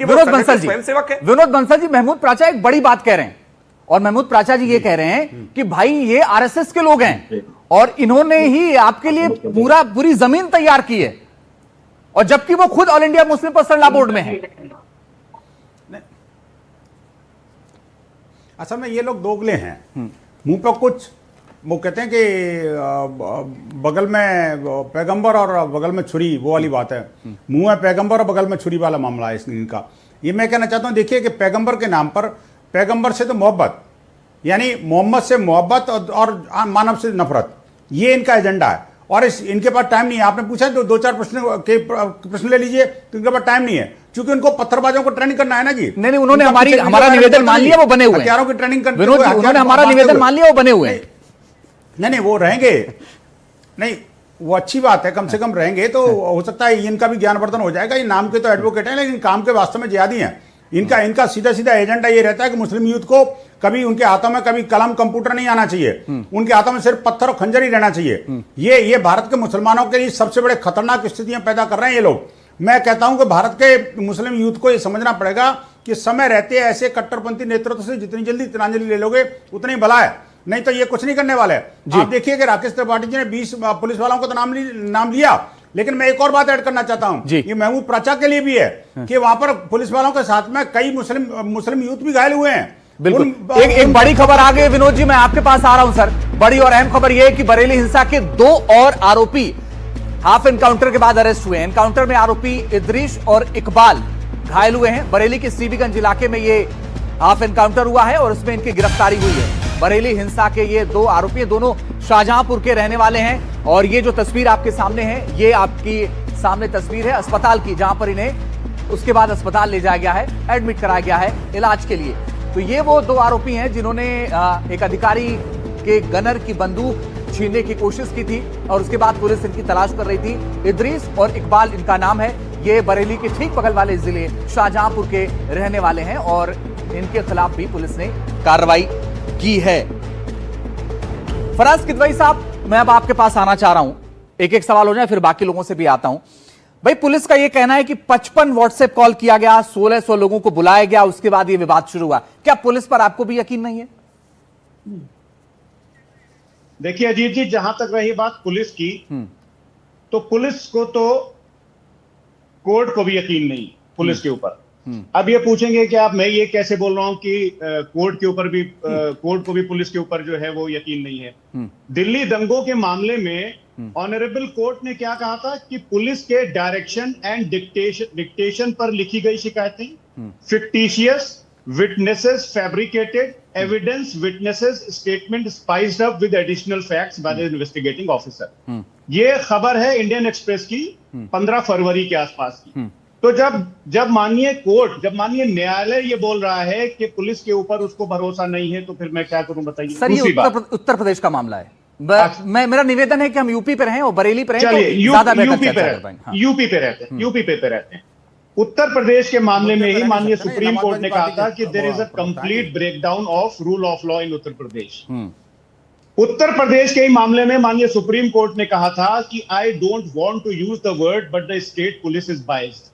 विनोद बंसल जी, विनोद बंसल जी, महमूद प्राचा एक बड़ी बात कह रहे हैं और महमूद प्राचा जी ये कह रहे हैं कि भाई ये आरएसएस के लोग हैं और इन्होंने ही आपके लिए पूरी जमीन तैयार की है, और जबकि वो खुद all India Muslim personal law board में है। असल में ये लोग दोगले हैं, मुंह पर कुछ, वो कहते हैं कि बगल में पैगंबर और बगल में छुरी, वो वाली बात है। मुंह में पैगंबर और बगल में छुरी वाला मामला है इनका। ये मैं कहना चाहता हूं, देखिए कि पैगंबर के नाम पर, पैगंबर से तो मोहब्बत, यानी मोहम्मद से मोहब्बत और मानव से नफरत, ये इनका एजेंडा है। और इनके पास टाइम नहीं है। आपने पूछा तो दो चार प्रश्न ले लीजिए, तो इनके पास टाइम नहीं है, क्योंकि उनको पत्थरबाजों को ट्रेनिंग करना है ना जी। नहीं, उन्होंने हमारा निवेदन मान लिया, वो बने हुए हैं। हथियारों की ट्रेनिंग करते हुए, उन्होंने हमारा निवेदन मान लिया, वो बने हुए हैं। नहीं, वो रहेंगे, नहीं वो अच्छी बात है, कम से कम रहेंगे तो हो सकता है इनका भी ज्ञानवर्धन हो जाएगा। ये नाम के तो एडवोकेट हैं, लेकिन काम के वास्तव में जिहादी हैं। इनका सीधा सीधा एजेंडा ये रहता है कि मुस्लिम यूथ को कभी उनके हाथों में कभी कलम कंप्यूटर नहीं आना चाहिए, उनके हाथों में सिर्फ पत्थर और खंजर ही रहना चाहिए। ये भारत के मुसलमानों के लिए सबसे बड़े खतरनाक स्थितियां पैदा कर रहे हैं ये लोग। मैं कहता हूं कि भारत के मुस्लिम यूथ को ये समझना पड़ेगा कि समय रहते ऐसे कट्टरपंथी नेतृत्व से जितनी जल्दी तिलांजलि ले लोगे उतनी भला है, नहीं तो ये कुछ नहीं करने वाले। आप देखिए कि राकेश त्रिपाठी जी ने 20 पुलिस वालों को तो नाम लिया, लेकिन मैं एक और बात ऐड करना चाहता हूं, ये महमूद प्राचा के लिए भी है कि वहां पर पुलिस वालों के साथ में कई मुस्लिम यूथ भी घायल हुए हैं। बिल्कुल। एक बड़ी खबर आ गई विनोद जी, मैं आपके पास आ रहा हूं सर। बड़ी और अहम खबर यह है कि बरेली हिंसा के 2 और आरोपी हाफ एनकाउंटर के बाद अरेस्ट हुए हैं। एनकाउंटर में आरोपी इद्रीस और इकबाल घायल हुए हैं। बरेली के सीबीगंज इलाके में ये हाफ एनकाउंटर हुआ है और उसमें इनकी गिरफ्तारी हुई है। बरेली हिंसा के ये 2 आरोपी, दोनों शाहजहांपुर के रहने वाले हैं। और ये जो तस्वीर आपके सामने है, ये आपकी सामने तस्वीर है अस्पताल की, जहां पर इन्हें उसके बाद अस्पताल ले जाया गया है, एडमिट कराया गया है इलाज के लिए। तो ये वो 2 आरोपी हैं जिन्होंने एक अधिकारी के गनर की बंदूक छीनने की कोशिश की थी और उसके बाद पुलिस इनकी तलाश कर रही थी। इद्रीस और इकबाल इनका नाम है। ये बरेली के ठीक बगल वाले जिले शाहजहांपुर के रहने वाले हैं और इनके खिलाफ भी पुलिस ने कार्रवाई की है। फराज किदवई साहब, मैं अब आपके पास आना चाह रहा हूं, एक एक सवाल हो जाए फिर बाकी लोगों से भी आता हूं। भाई, पुलिस का यह कहना है कि 55 व्हाट्सएप कॉल किया गया, 1600 लोगों को बुलाया गया, उसके बाद यह विवाद शुरू हुआ। क्या पुलिस पर आपको भी यकीन नहीं है? देखिए अजीत जी, जहां तक रही बात पुलिस की, तो पुलिस को तो कोर्ट को भी यकीन नहीं पुलिस के ऊपर। अब ये पूछेंगे कि आप, मैं ये कैसे बोल रहा हूं कि कोर्ट के ऊपर भी, कोर्ट को भी पुलिस के ऊपर जो है वो यकीन नहीं है। दिल्ली दंगों के मामले में ऑनरेबल कोर्ट ने क्या कहा था कि पुलिस के डायरेक्शन एंड डिक्टेशन पर लिखी गई शिकायतें fictitious, witnesses fabricated, evidence witnesses statement spiced up with additional facts by the investigating officer. ये खबर है इंडियन एक्सप्रेस की 15 फरवरी के आसपास की। तो जब माननीय कोर्ट, जब माननीय न्यायालय ये बोल रहा है कि पुलिस के ऊपर उसको भरोसा नहीं है, तो फिर मैं क्या करूं बताइए। सर, ये उत्तर प्रदेश का मामला है। मेरा निवेदन है कि हम यूपी पे रहें और बरेली पे रहें, चलिए तो ज्यादा बेहतर। यूपी पे रहते हैं। उत्तर प्रदेश के मामले में ही माननीय सुप्रीम कोर्ट ने कहा था कि there is a complete breakdown of rule of law in Uttar Pradesh. Uttar Pradesh के ही मामले में माननीय सुप्रीम कोर्ट ने कहा था कि I don't want to use the word but the state police is biased.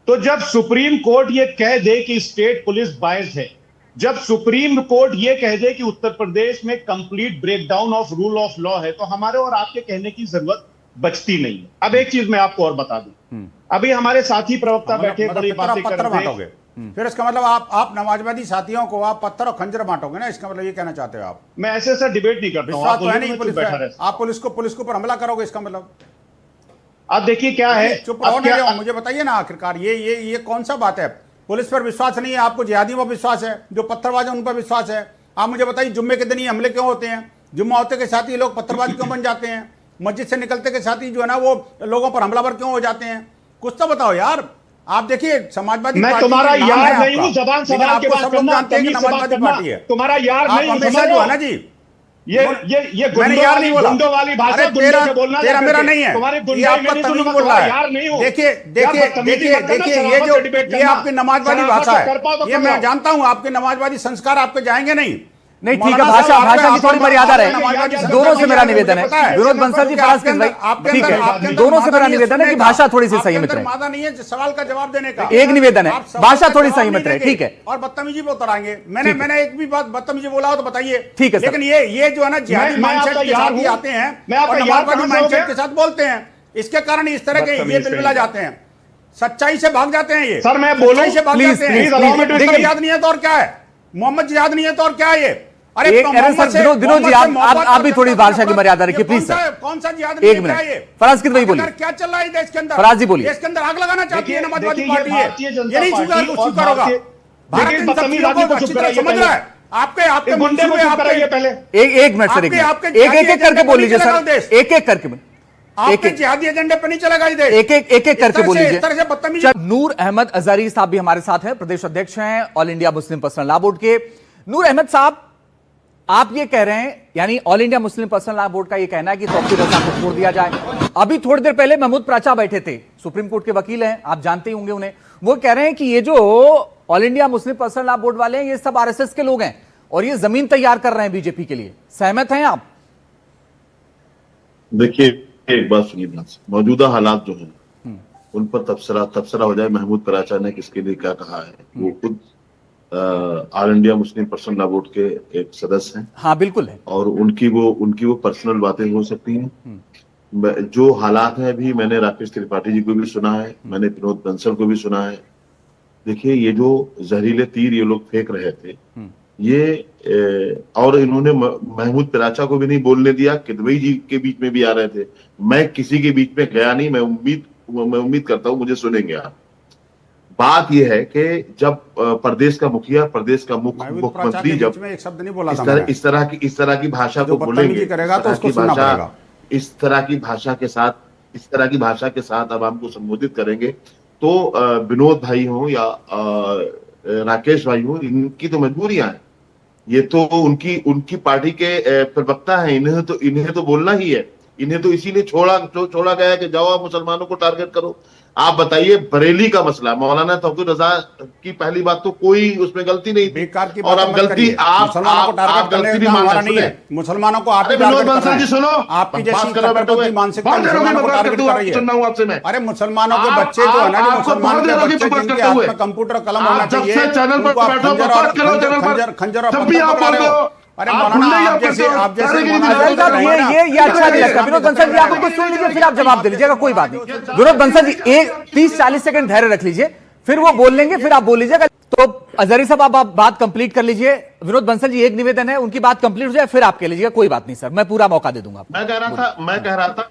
तो जब सुप्रीम कोर्ट ये कह दे कि स्टेट पुलिस बायस्ड है, जब सुप्रीम कोर्ट ये कह दे कि उत्तर प्रदेश में complete breakdown of rule of law है, तो हमारे और आपके कहने की जरूरत बचती नहीं है। अब एक चीज मैं आपको और बता दूं, अभी हमारे साथी प्रवक्ता बैठे बड़ी बातें कर रहे हैं। फिर इसका मतलब आप नमाजवादी साथियों को आप पत्थर और खंजर बांटोगे ना, इसका मतलब ये कहना चाहते हो आप? मैं ऐसे डिबेट नहीं करता हूं। विश्वास तो है नहीं पुलिस पे, आप पुलिस को पर हमला करोगे, इसका मतलब? आप देखिए क्या है, चुप रहो ना, मुझे बताइए ना आखिरकार ये कौन सा बात है? पुलिस पर विश्वास नहीं है आपको, जिहादियों पर विश्वास है, जो पत्थरबाज है उन पर विश्वास है। आप मुझे बताइए, जुम्मे के दिन ये हमले क्यों होते हैं? जुम्मा होते के साथ ही लोग पत्थरबाज क्यों बन जाते हैं? मस्जिद से निकलते के साथ ही जो है ना वो लोगों पर हमलावर क्यों हो जाते हैं? कुछ तो बताओ यार। आप देखिए, समाजवादी मैं तुम्हारा यार नहीं हूं, जबान सवाल के बाद करना, समाजवादी पार्टी है तुम्हारा यार नहीं हूं, हमेशा जो है ना जी, ये मैंने यार नहीं बोला, गुंडों वाली भाषा बोलना तेरा मेरा नहीं है, ये आपका तमीज बोल रहा है। देखिए ये आपकी नमाजवादी भाषा है, ये मैं जानता हूं, आपके नमाजवादी संस्कार आपके जाएंगे नहीं। नहीं ठीक है, मौलाना भाषा साहब, भाषा की थोड़ी आपका- मर्यादा आपका रहे। समाजवादी दोनों से मेरा मुझे निवेदन है, पता है। विनोद बंसल जी, फराज किस भाई, ठीक है, दोनों से मेरा निवेदन है कि भाषा थोड़ी सी संयमित रहे। मादा नहीं है सवाल का जवाब देने का, एक निवेदन है, आप सवाल भाषा का थोड़ी जवाब संयमित नहीं रहे, देंगे ठीक है। और बदतमीजी पे उतर आएंगे। ठीक है। मैंने एक भी बात बदतमीजी बोला हो तो बताइए, ठीक है सर। लेकिन ये जो है ना जिहादी मैं माइंडसेट आपका के यार साथ ही हूं। आते हैं मैं आपका और यार नमाजवादी कहां से हो माइंडसेट गया? के साथ बोलते हैं, इसके कारण इस तरह के ये बदतमीज बिलबिला जाते हैं, सच्चाई से भाग जाते हैं ये। सर, मैं बोलूं? सच्चाई से भाग प्लीज, जाते हैं। प्लीज, allow me to देखिए, speak. जिहाद नहीं है तो और क्या है, मोहम्मद जिहाद नहीं है तो और क्या है ये। अरे एक मोहम्मद सर, से- विनोद जी, मोहम्मद से आप मोहब्बत भी कर थोड़ी सकता है, भाषा की मर्यादा रखिए, ये प्लीज कौन सा- सर। कौन सा जिहाद एक मिनट। फराज किस भाई बोलिए। आखिरकार क्या चल रहा है देश के अंदर? फराज जी बोलिए। देश के अंदर आग लगाना चाहती है देखिए, समाजवादी ये पार्टी है, भारतीय जनता ये नहीं पार्टी स्वीकार और स्वीकार होगा। भारतीय- भारत देखिए, इन सब बदतमीज चीजों आदमी को को अच्छी चुप तरह कराइए समझ पहले। रहा है। आपके गुंडे को मंसूबे, चुप कराइए आपके पहले। एक मिनट सर, आपके एक एक करके बोल लीजिए जिहादी सर, देश। एक एक करके आपके जिहादी एजेंडे पे नहीं चलेगा ये देश। एक करके बोल लीजिए। इस तरह से बदतमीजी। चल, नूर अहमद अजारी साहब भी हमारे साथ हैं, प्रदेश अध्यक्ष हैं all India Muslim personal law board के। नूर अहमद साहब, आप ये कह रहे हैं, यानी all India Muslim personal law board का ये कहना है कि तौकीर रजा को छोड़ दिया जाए। अभी थोड़ी देर पहले महमूद प्राचा बैठे थे, सुप्रीम कोर्ट के वकील हैं, आप जानते ही होंगे उन्हें। वो कह रहे हैं कि ये जो all India Muslim personal law board वाले हैं, ये सब आरएसएस के लोग हैं और ये जमीन तैयार कर रहे हैं बीजेपी के लिए। सहमत हैं आप? देखिए, एक बात सुनिए ध्यान से, मौजूदा हालात जो हैं उन पर तबसरा हो जाए। महमूद कराचा ने किसके लिए क्या कहा है, वो खुद all India Muslim personal law board के एक सदस्य हैं। हाँ बिल्कुल है। और उनकी वो पर्सनल बातें हो सकती हैं। जो हालात हैं, अभी मैंने राकेश त्रिपाठी जी को भी सुना है, मैंने विनोद बंसल को भी सुना है। देखिए, ये जो जहरीले तीर ये लोग फेंक रहे थे, ये और इन्होंने महमूद पिराचा को भी नहीं बोलने दिया, किदवई जी के बीच में भी आ रहे थे। मैं किसी के बीच में गया नहीं, मैं उम्मीद करता हूं मुझे सुनेंगे आप। बात यह है कि जब प्रदेश का मुखिया, प्रदेश का मुख्यमंत्री जब में एक शब्द नहीं बोला था मैंने। इस तरह की भाषा जो को बोलेंगे, बदतमीजी करेगा तो उसको इस तरह सुनना की भाषा- पड़ेगा। इस तरह की भाषा के साथ अब हमको संबोधित करेंगे तो विनोद भाई हो या राकेश भाई हो, इनकी तो मजबूरियां हैं। ये तो उनकी पार्टी के प्रवक्ता हैं, इन्हें तो बोलना ही है। इन्हें तो इसीलिए छोड़ा गया है कि जाओ आप मुसलमानों को टारगेट करो। आप बताइए, बरेली का मसला, मौलाना तौकीर रजा की पहली बात तो कोई उसमें गलती नहीं थी। बेकार की और बात आप मत गलती करिए। मुसलमानों को टारगेट करने गलती का नहीं हमारा मान नहीं है। मुसलमानों को आप ही अरे विनोद टारगेट कर बंसल रहे जी हैं। सुनो, आपकी जैसी बात करो, बैठो, कट्टरपंथी मानसिकता बहुत देर हो गई, मुसलमानों को बात टारगेट करते कर हुए रही सुन रहा हूं आपसे है। मैं। अरे मुसलमानों के आप- बच्चे जो है ना, आपको मुसलमान बहुत के देर हो गई बच्चे बात जिनके करते हाथ हुए। में कंप्यूटर कलम आप होना जब चाहिए, से चैनल पर उनको आप बैठो, खंजर बात और करो, चैनल पर। खंजर और जब पत्थर भी आप पकड़ा रहे बोलते हो। हो, अरे आप मौलाना, भूल नहीं आप जैसे आप मौलाना अजहर साहब, ये अच्छा नहीं लगता। विनोद बंसल जी, आप उनको सुन लीजिए, फिर आप जवाब दे लीजिएगा, कोई बात नहीं। विनोद बंसल जी, 30-40 सेकंड धैर्य रख लीजिए, फिर वो बोल लेंगे, फिर आप बोल लीजिएगा। तो अजहरी साहब, आप बात कंप्लीट कर लीजिए। विनोद बंसल जी, एक निवेदन है, उनकी बात कंप्लीट हो जाए, फिर आप कह लीजिएगा, कोई बात नहीं सर, मैं पूरा मौका दे दूंगा आपको। मैं कह रहा था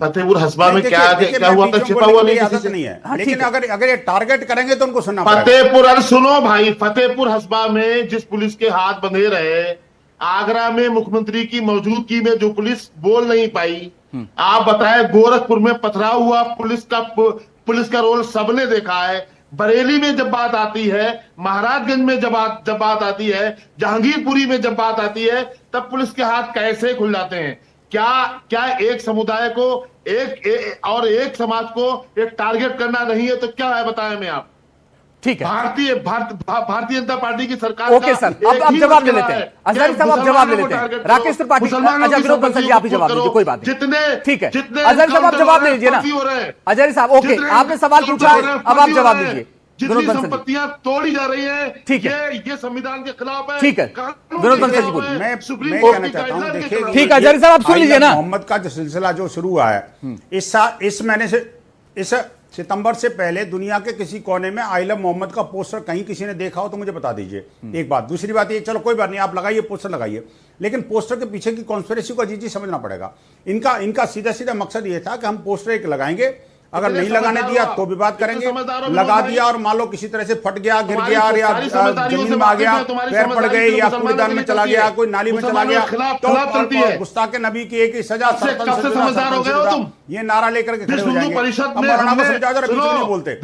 फतेहपुर हसबा में क्या हुआ था, छिपा हुआ नहीं किसी से। नहीं है। हाँ, लेकिन ठीक है। अगर ये टारगेट करेंगे तो उनको सुनना पड़ेगा। फतेहपुर, अरे सुनो भाई, फतेहपुर हसबा में जिस पुलिस के हाथ बंधे रहे, आगरा में मुख्यमंत्री की मौजूदगी में जो पुलिस बोल नहीं पाई, आप बताएं, गोरखपुर में पथराव हुआ, पुलिस का रोल सबने देखा है। बरेली में जब बात आती है, महाराजगंज में जब बात आती है, जहांगीरपुरी में जब बात आती है, तब पुलिस के हाथ कैसे खुल जाते हैं। क्या एक समुदाय को एक समाज को एक टारगेट करना नहीं है तो क्या है, बताएं मैं आप। ठीक है, भारतीय जनता पार्टी की सरकार ओके सर, अब जवाब ले लेते हैं। अजहर साहब, आप जवाब ले लेते हैं। राकेश त्रिपाठी, अच्छा विनोद बंसल जी, आप ही जवाब दीजिए, कोई बात नहीं। ठीक है, अजहर साहब, आप जवाब ले लीजिए ना। अजहर साहब, ओके, आपने सवाल पूछा, अब आप जवाब दीजिए। विनोद बंसल जी, संपत्तियां तोड़ी जा रही हैं, ठीक है, ये संविधान के खिलाफ है। ठीक है, विनोद बंसल जी बोलिए। मैं कहना चाहता हूं, देखिए, ठीक है, अजहरी साहब, आप सुन लीजिए ना। मोहम्मद का जो सिलसिला जो शुरू हुआ है, इस महीने से, इस सितंबर से पहले दुनिया के किसी कोने में आई लव मोहम्मद का पोस्टर कहीं किसी ने देखा हो तो मुझे बता दीजिए। एक बात। दूसरी बात ये, चलो कोई बात नहीं, आप लगाइए पोस्टर लगाइए, लेकिन पोस्टर के पीछे की कॉन्स्पिरेसी को अजीत जी समझना पड़ेगा। इनका सीधा मकसद ये था कि हम पोस्टर एक लगाएंगे, अगर नहीं लगाने दिया तो विवाद करेंगे, लगा दिया और मान लो किसी तरह से फट गया, गिर गया, या जमीन में आ गया, पैर पड़ गए, या कूड़ेदान में चला गया, कोई नाली में चला गया, तो गुस्ताखे नबी की एक ही सजा, ये नारा लेकर के खड़े हो जाएंगे। अब मौलाना को समझा जरा, बीच में नहीं बोलते।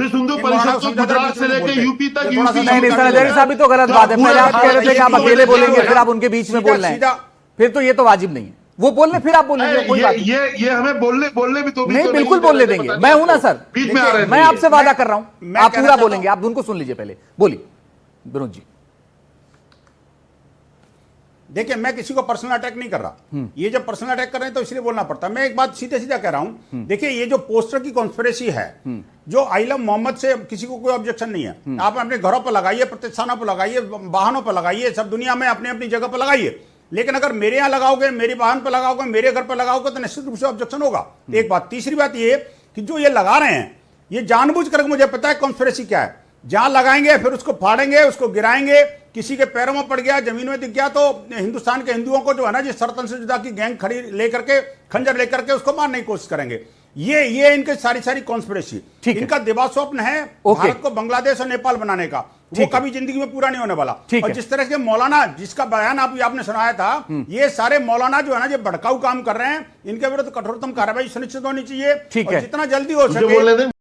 नहीं सर, अजहरी साहब, भी तो गलत बात है। पहले आप कह रहे थे कि आप अकेले बोलेंगे, फिर आप उनके बीच में बोल रहे हैं, फिर तो ये तो वाजिब नहीं है। वो बोलने, फिर आप बोलेंगे, कोई बात नहीं। ये हमें बोलने भी तो नहीं, बिल्कुल बोलने देंगे, मैं हूं ना सर, बीच में आ रहे हैं। मैं आपसे वादा कर रहा हूं, आप पूरा बोलेंगे। आप उनको सुन लीजिए पहले, बोलिए विनोद जी। देखिए मैं किसी को पर्सनल अटैक नहीं कर रहा, ये जब पर्सनल अटैक कर रहे हैं तो इसलिए बोलना पड़ता है। मैं एक बात सीधे सीधा कह रहा हूं, देखिए ये जो पोस्टर की कॉन्स्पिरेसी है, जो आई लव मोहम्मद से किसी को कोई ऑब्जेक्शन नहीं है, आप अपने घरों पर लगाइए, प्रतिष्ठानों पर लगाइए, वाहनों पर लगाइए, सब दुनिया में अपनी अपनी जगह पर लगाइए, लेकिन अगर मेरे यहां लगाओगे, मेरी वाहन पर लगाओगे, मेरे घर पर लगाओगे तो निश्चित रूप से ऑब्जेक्शन होगा। एक बात। तीसरी बात ये कि जो ये लगा रहे हैं ये जानबूझ कर, मुझे पता है कॉन्स्पिरेसी क्या है, जहां लगाएंगे फिर उसको फाड़ेंगे, उसको गिराएंगे, किसी के पैरों में पड़ गया, जमीन में दिख गया तो हिंदुस्तान के हिंदुओं को जो है ना जिस सरतन से जुदा की गैंग खड़ी लेकर के, खंजर लेकर के उसको मारने की कोशिश करेंगे। ये इनके सारी कॉन्स्पिरेसी, इनका दिवा स्वप्न है भारत को बांग्लादेश और नेपाल बनाने का, वो कभी जिंदगी में पूरा नहीं होने वाला। और जिस तरह से मौलाना, जिसका बयान आपने सुनाया था, ये सारे मौलाना जो है ना, ये भड़काऊ काम कर रहे हैं, इनके विरुद्ध कठोरतम कार्रवाई सुनिश्चित होनी चाहिए और जितना जल्दी हो सके